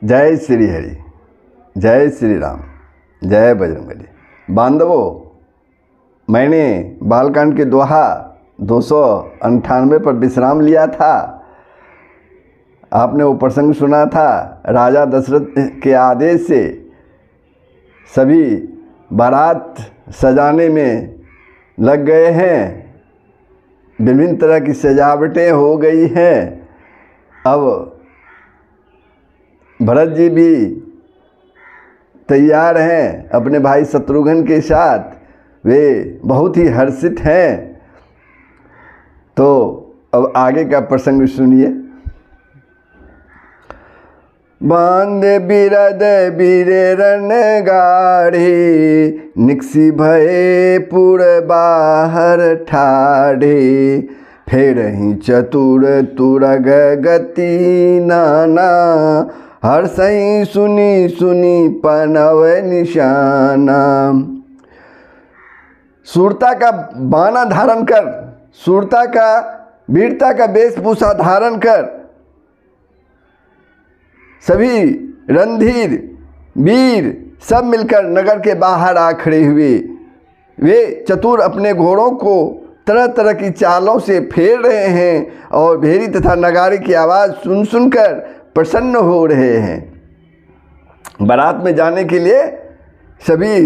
जय श्री हरि, जय श्री राम, जय बजरंगबली। बांधवों, मैंने बालकांड के दोहा 298 पर विश्राम लिया था। आपने वो प्रसंग सुना था। राजा दशरथ के आदेश से सभी बारात सजाने में लग गए हैं, विभिन्न तरह की सजावटें हो गई हैं। अब भरत जी भी तैयार हैं अपने भाई शत्रुघ्न के साथ, वे बहुत ही हर्षित हैं। तो अब आगे का प्रसंग सुनिए। बांध बिरद बीरे रण गाढ़े, निकसी भये पुर बाहर ठाढ़े। फेर ही चतुर तुरग गति नाना, हर सही सुनी सुनी पनव निशाना। सूरता का बाना धारण कर, सूरता का वीरता का वेशभूषा धारण कर सभी रणधीर वीर सब मिलकर नगर के बाहर आ खड़े हुए। वे चतुर अपने घोड़ों को तरह तरह की चालों से फेर रहे हैं और भेरी तथा नगारे की आवाज़ सुन सुनकर प्रसन्न हो रहे हैं। बारात में जाने के लिए सभी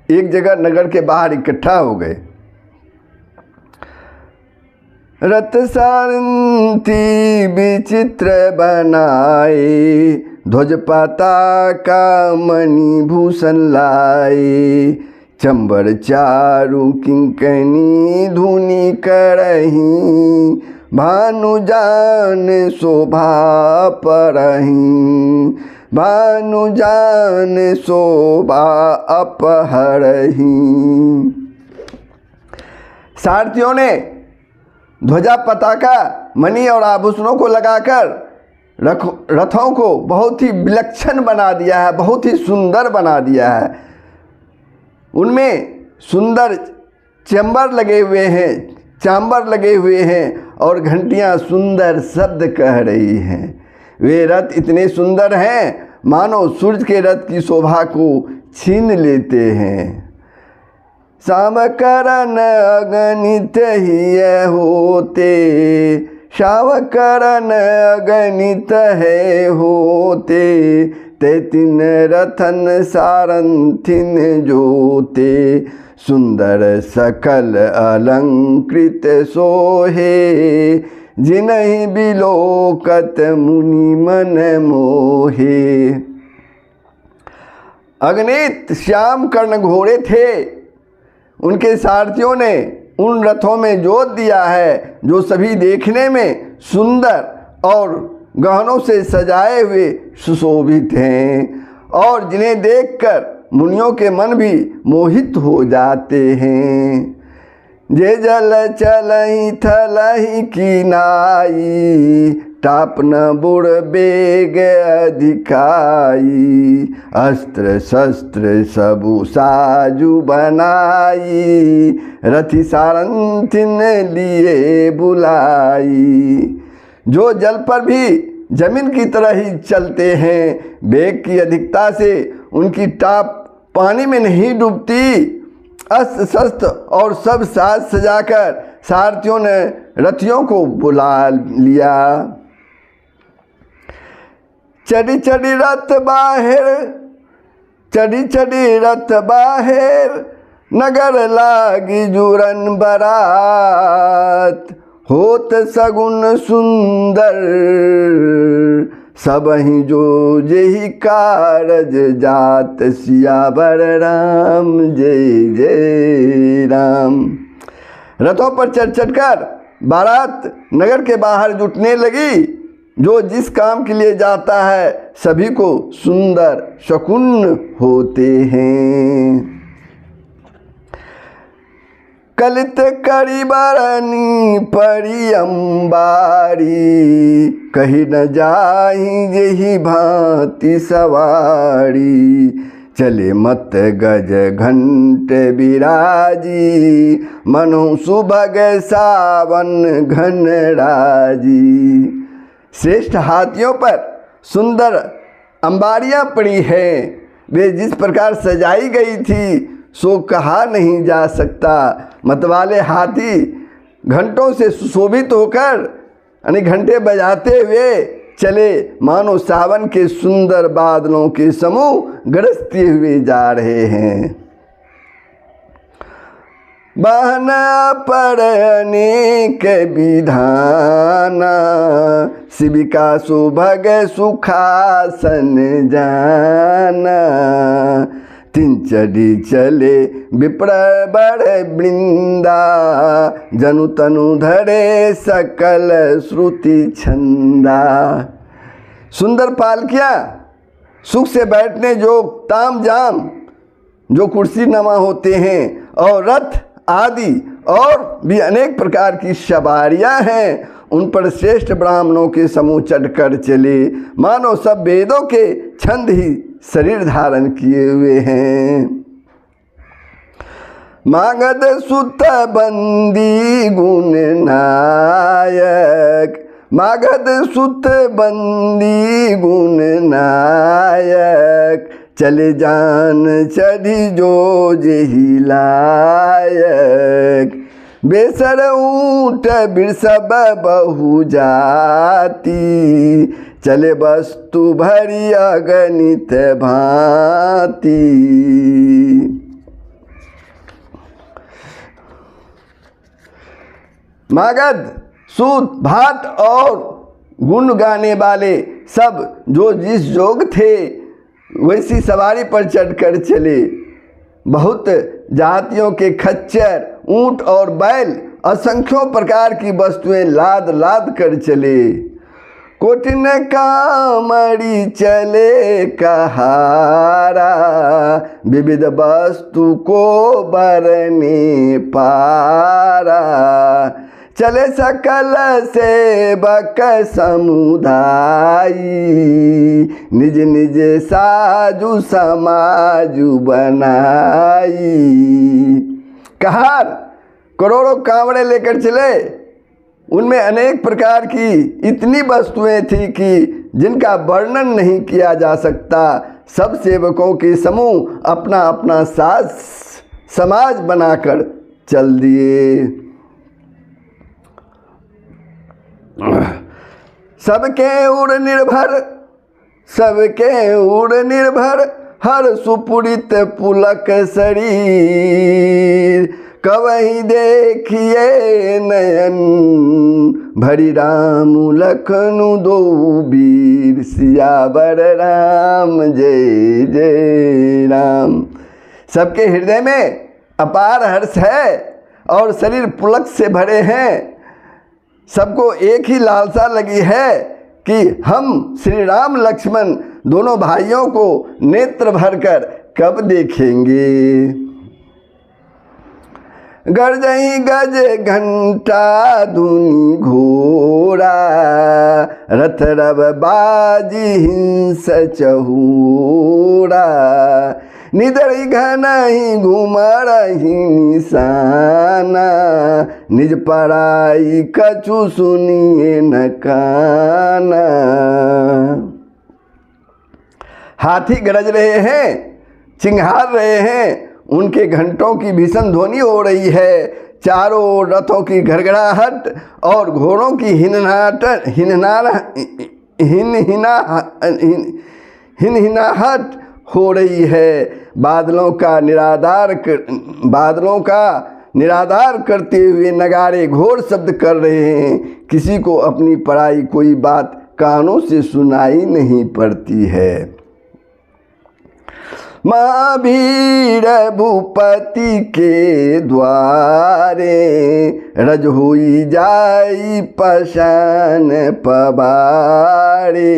एक जगह नगर के बाहर इकट्ठा हो गए। रथ सारथी विचित्र बनाए, ध्वज पताका मणि भूषण लाए। चंबर चारु किंकनी धुनि करहीं, भानु जान शोभा परहीं। भानु जान शोभा अपहरहीं। सारथियों ने ध्वजा पताका मणि और आभूषणों को लगाकर रथों को बहुत ही विलक्षण बना दिया है, बहुत ही सुंदर बना दिया है। उनमें सुंदर चैम्बर लगे हुए हैं, चांबर लगे हुए हैं और घंटियां सुंदर शब्द कह रही हैं। वे रथ इतने सुंदर हैं मानो सूर्य के रथ की शोभा को छीन लेते हैं। सावकरन अगणित ही होते, सावकरन अगणित है होते। ते तिन रथन सारथिन जोते, सुंदर सकल अलंकृत सोहे। जिनहि बिलोकत मुनि मन मोहे। अगणित श्याम कर्ण घोड़े थे। उनके सारथियों ने उन रथों में जोत दिया है जो सभी देखने में सुंदर और गहनों से सजाए हुए सुशोभित हैं और जिन्हें देखकर मुनियों के मन भी मोहित हो जाते हैं। जे जल चलहि थलहि कीनाई, टाप न बुढ़ बेग अधिकाई। अस्त्र शस्त्र सबु साजु बनाई, रथि सारथिन लिए बुलाई। जो जल पर भी जमीन की तरह ही चलते हैं, बेग की अधिकता से उनकी टाप पानी में नहीं डूबती। अस्त्र शस्त्र और सब साज सजाकर सारथियों ने रथियों को बुला लिया। चढ़ी चढ़ी रथ बाहिर, चढ़ी चढ़ी रथ बाहिर। नगर लागी जुरन बरात, होत सगुन सुंदर। सबहि जो जेहि कारज जात, सियावर राम जय जय राम। रथों पर चढ़ चढ़कर बारात नगर के बाहर जुटने लगी। जो जिस काम के लिए जाता है सभी को सुंदर शकुन होते हैं। कलित करी बरनी परी अंबारी, कही न जाहि जेहि भांति सवारी। चले मत गज घंट बिराजी, मनो सुभग सावन घन राजी। श्रेष्ठ हाथियों पर सुंदर अंबारियां पड़ी हैं, वे जिस प्रकार सजाई गई थी सो कहा नहीं जा सकता। मतवाले हाथी घंटों से सुशोभित होकर यानी घंटे बजाते हुए चले, मानो सावन के सुंदर बादलों के समूह गरजते हुए जा रहे हैं। बहना पर अनेक विधाना, शिविका सुभग सुखासन जाना। तीन चढ़ी चले विप्र बड़ वृंदा, जनु तनु धरे सकल श्रुति छंदा। सुंदर पालकियाँ, सुख से बैठने जो ताम जाम जो कुर्सी नमा होते हैं, और रथ आदि और भी अनेक प्रकार की सवारियाँ हैं, उन पर श्रेष्ठ ब्राह्मणों के समूह चढ़कर चले, मानो सब वेदों के छंद ही शरीर धारण किए हुए हैं। मागध सुत बंदी गुण नायक, मागध सुत बंदी गुण नायक। चले जान चढ़ी जो जेहि लायक, बेसर ऊँट बिरसब बहु जाति। चले वस्तु भरी अगणित भांति। मागध, सूत, भाट और गुण गाने वाले सब जो जिस जोग थे वैसी सवारी पर चढ़कर चले। बहुत जातियों के खच्चर, ऊंट और बैल, असंख्यों प्रकार की वस्तुएं लाद लाद कर चले। कोटिन कामड़ी चले कहारा, विविध वस्तु को बरने पारा। चले सकल सेवक समुदाय, निज निज साजु समाजु बनाई। कहार करोड़ों कांवड़े लेकर चले, उनमें अनेक प्रकार की इतनी वस्तुएं थी कि जिनका वर्णन नहीं किया जा सकता। सब सेवकों के समूह अपना अपना साज समाज बनाकर चल दिए। सबके उड़ निर्भर, सबके उड़ निर्भर, हर सुपुरित पुलक शरीर। कवहीं देखिए नयन भरी राम लखनु दो वीर। सियावर राम जय जय राम। सबके हृदय में अपार हर्ष है और शरीर पुलक से भरे हैं। सबको एक ही लालसा लगी है कि हम श्री राम लक्ष्मण दोनों भाइयों को नेत्र भरकर कब देखेंगे। गरजई गज घंटा धुनी घोड़ा, रथ रव बाजी हिंस चहूड़ा। निदरी घनहि घुमरहि निशाना, निज पराई कछु सुनिए न काना। हाथी गरज रहे हैं, चिंघार रहे हैं, उनके घंटों की भीषण ध्वनि हो रही है। चारों ओर रथों की घड़घड़ाहट और घोड़ों की हिनहिनाहट हो रही है। बादलों का निराधार करते हुए नगाड़े घोर शब्द कर रहे हैं। किसी को अपनी पराई कोई बात कानों से सुनाई नहीं पड़ती है। महावीर भूपति के द्वारे, रज हुई जाई पशान पबारे।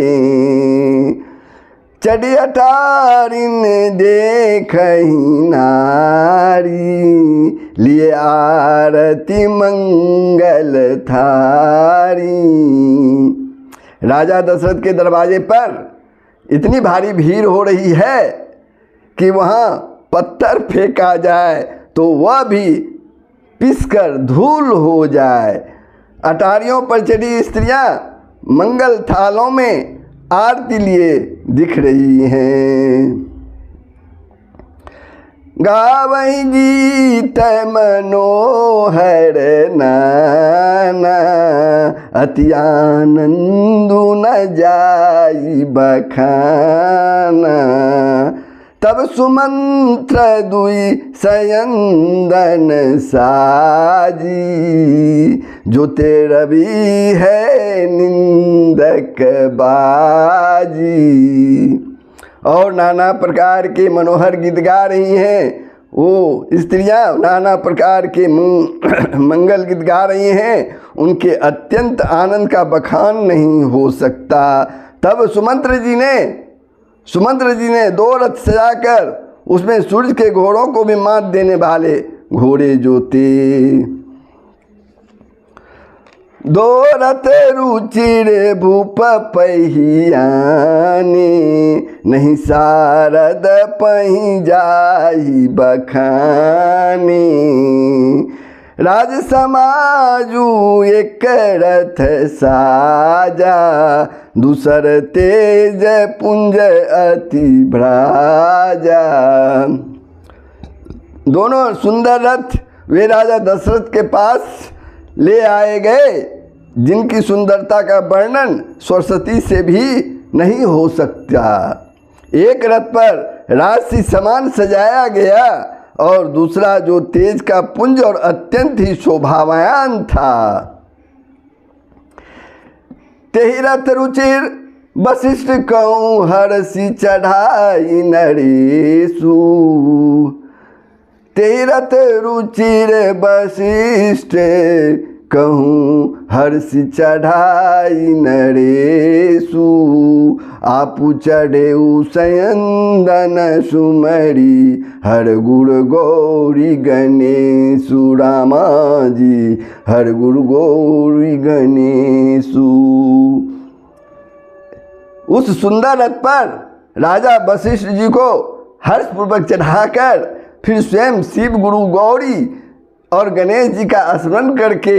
चढ़ी अटारिन देखहि नारी, लिए आरती मंगल थारी। राजा दशरथ के दरवाजे पर इतनी भारी भीड़ हो रही है कि वहाँ पत्थर फेंका जाए तो वह भी पिसकर धूल हो जाए। अटारियों पर चढ़ी स्त्रियाँ मंगल थालों में आरती लिए दिख रही हैं। गावई गीत मनोहर नाना, अति आनंदु न जाई बखाना। तब सुमंत्र दुई सयंदन साजी, जो तेरवी है निंदक बाजी। और नाना प्रकार के मनोहर गीत गा रही हैं। वो स्त्रियां नाना प्रकार के मंगल गीत गा रही हैं, उनके अत्यंत आनंद का बखान नहीं हो सकता। तब सुमंत्र जी ने 2 रथ सजाकर उसमें सूर्य के घोड़ों को भी मात देने वाले घोड़े जो थे। 2 रथ रुचिर भूप पहियाने, नहीं सारद पही जाई बखाने। राज समाजू एक रथ साजा, दूसर तेज पुंज अति भ्राजा। दोनों सुंदर रथ वे राजा दशरथ के पास ले आए गए, जिनकी सुंदरता का वर्णन सरस्वती से भी नहीं हो सकता। एक रथ पर राशि समान सजाया गया और दूसरा जो तेज का पुंज और अत्यंत ही शोभावान था। तेहि रथ रुचिर वशिष्ठ कहूँ हरषि चढ़ाई नरेशु। तेहि रथ रुचिर वशिष्ठ कहूँ हर्षि चढ़ाई नरेशु। आपु चढ़ेऊ सयंदन सुमरी, हर गुर गौरी गणेशु। रामा जी हर गुर गौरी गणेशु। उस सुंदर रथ पर राजा वशिष्ठ जी को हर्षपूर्वक चढ़ाकर फिर स्वयं शिव गुरु गौरी और गणेश जी का स्मरण करके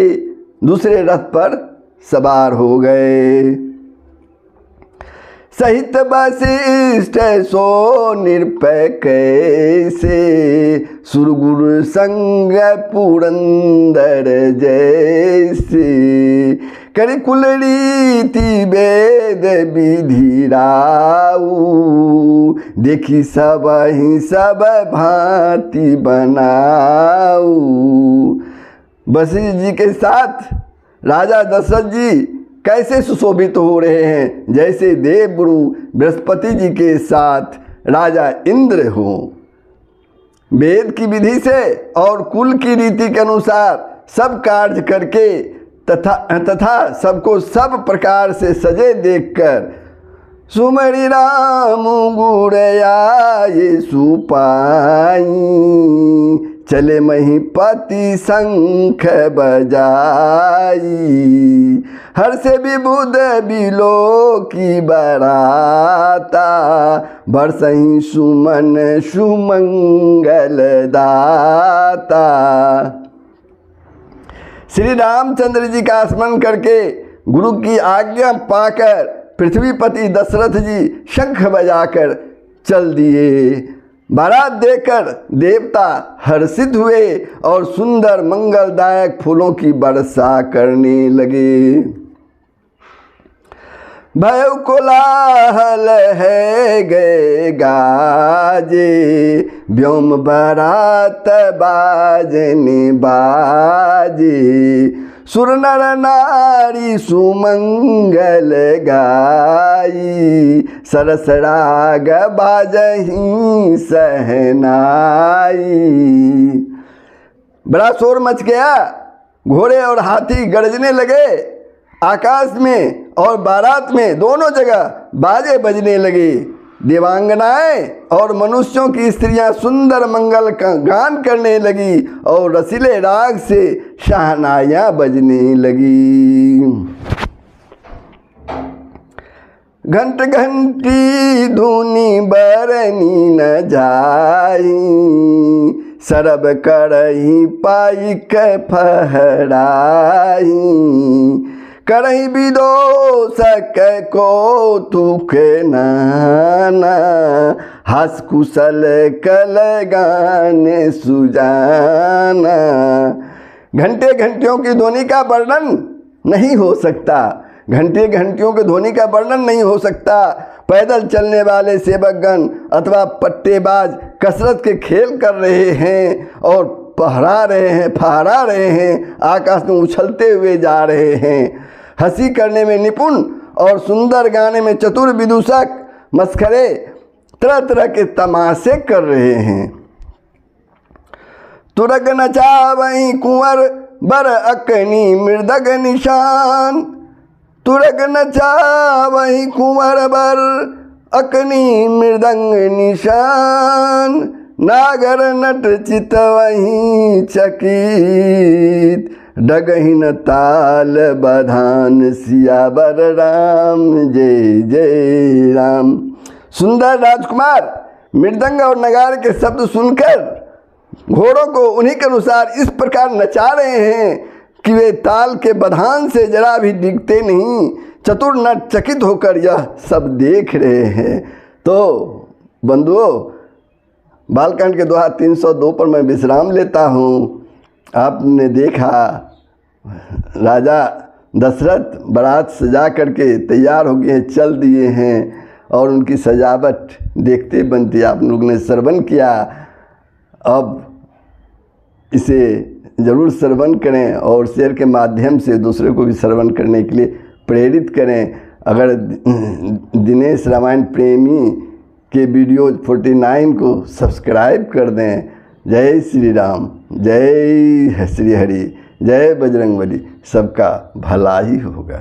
दूसरे रथ पर सवार हो गए। सहित वशिष्ठ सो निरपय कैसे, सुरगुरु संग पुरंदर जैसे। करि कुल रीति वेद विधि राऊ, देखी सब ही सब भांति बनाऊ। वशिष्ठ जी के साथ राजा दशरथ जी कैसे सुशोभित हो रहे हैं, जैसे देवगुरु बृहस्पति जी के साथ राजा इंद्र हों। वेद की विधि से और कुल की रीति के अनुसार सब कार्य करके तथा सबको सब प्रकार से सजे देखकर सुमरि राम गुण आए सुपाई। चले महीपति शंख बजाई, हर्ष विबुध बिलो की बराता। बरसही सुमन सुमंगल दाता। श्री रामचंद्र जी का स्मरण करके गुरु की आज्ञा पाकर पृथ्वीपति दशरथ जी शंख बजाकर चल दिए। बारात देकर देवता हर्षित हुए और सुंदर मंगलदायक फूलों की वर्षा करने लगे। भय कोलाहल है गए गाजे, व्योम बारात बाजने बाजे। सुर नर नारी सुमंगल गाई, सरस राग बाजही सहनाई। बड़ा शोर मच गया, घोड़े और हाथी गरजने लगे। आकाश में और बारात में दोनों जगह बाजे बजने लगे। देवांगनाएं और मनुष्यों की स्त्रियां सुंदर मंगल का गान करने लगी और रसीले राग से शहनाइयां बजने लगी। घंट घंटी धुनी बरनी न जाई, सरब करही पाई के फहराई। करही विदोष को तुखे नाना, हस कुशल कल गाने सुजाना। घंटे घंटियों की ध्वनि का वर्णन नहीं हो सकता, घंटे घंटियों के ध्वनि का वर्णन नहीं हो सकता। पैदल चलने वाले सेवकगण अथवा पट्टेबाज कसरत के खेल कर रहे हैं और फहरा रहे हैं, आकाश में उछलते हुए जा रहे हैं। हंसी करने में निपुण और सुंदर गाने में चतुर विदूषक मस्खरे तरह तरह के तमाशे कर रहे हैं। तुरग नचावहीं कुंवर बर अकनी मृदग निशान, तुरग नचावहीं कुंवर बर अकनी मृदंग निशान। नागर नट चितवहीं चकित, डगहिन ताल बधान सियावर राम जय जय राम। सुंदर राजकुमार मृदंग और नगारे के शब्द सुनकर घोड़ों को उन्हीं के अनुसार इस प्रकार नचा रहे हैं कि वे ताल के बधान से जरा भी डिगते नहीं। चतुर नट चकित होकर यह सब देख रहे हैं। तो बंधुओं, बालकांड के दोहा 302 पर मैं विश्राम लेता हूँ। आपने देखा राजा दशरथ बारात सजा करके तैयार हो गए, चल दिए हैं और उनकी सजावट देखते बनते आप लोग ने श्रवण किया। अब इसे ज़रूर श्रवण करें और शेयर के माध्यम से दूसरे को भी श्रवण करने के लिए प्रेरित करें। अगर दिनेश रामायण प्रेमी के वीडियो 49 को सब्सक्राइब कर दें। जय श्री राम, जय श्री हरि, जय बजरंगबली। सबका भला ही होगा।